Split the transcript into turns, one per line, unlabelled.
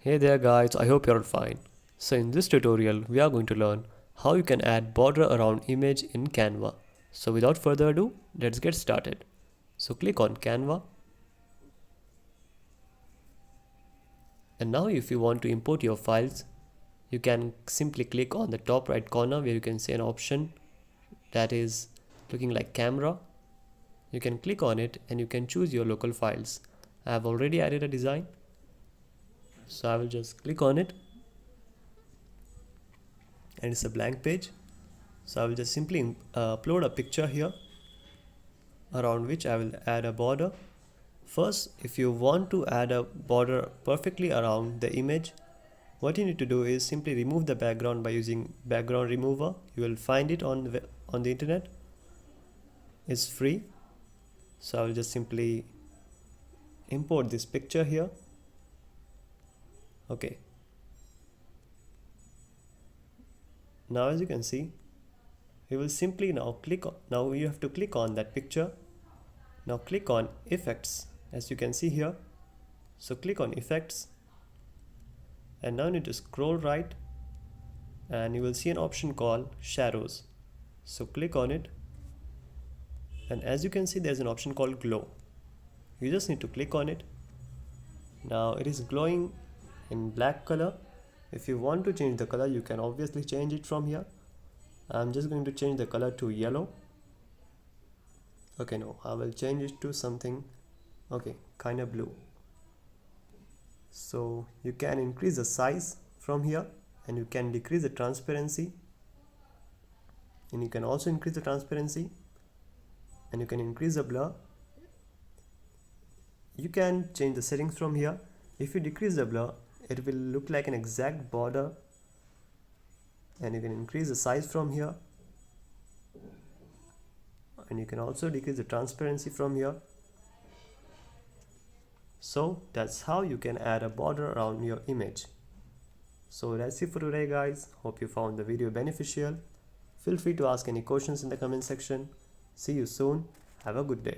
Hey there guys, I hope you're all fine. So in this tutorial, we are going to learn how you can add border around image in Canva. So without further ado, let's get started. So click on Canva. And now if you want to import your files, you can simply click on the top right corner where you can see an option that is looking like camera. You can click on it and you can choose your local files. I have already added a design. So I will just click on it and it's a blank page. So I will just simply upload a picture here around which I will add a border. First, if you want to add a border perfectly around the image, what you need to do is simply remove the background by using background remover. You will find it on the internet. It's free. So I will just simply import this picture here. Okay. Now as you can see, you will simply now you have to click on that picture. Now click on effects, as you can see here. So click on effects and now you need to scroll right and you will see an option called shadows. So click on it and as you can see there's an option called glow. You just need to click on it. Now it is glowing in black color. If you want to change the color, you can obviously change it from here. I'm just going to change the color to yellow. Okay, no, I will change it to something, okay, kind of blue. So you can increase the size from here and you can decrease the transparency, and you can also increase the transparency and you can increase the blur. You can change the settings from here. If you decrease the blur, it will look like an exact border, and you can increase the size from here and you can also decrease the transparency from here. So that's how you can add a border around your image. So that's it for today guys. Hope you found the video beneficial. Feel free to ask any questions in the comment section. See you soon. Have a good day.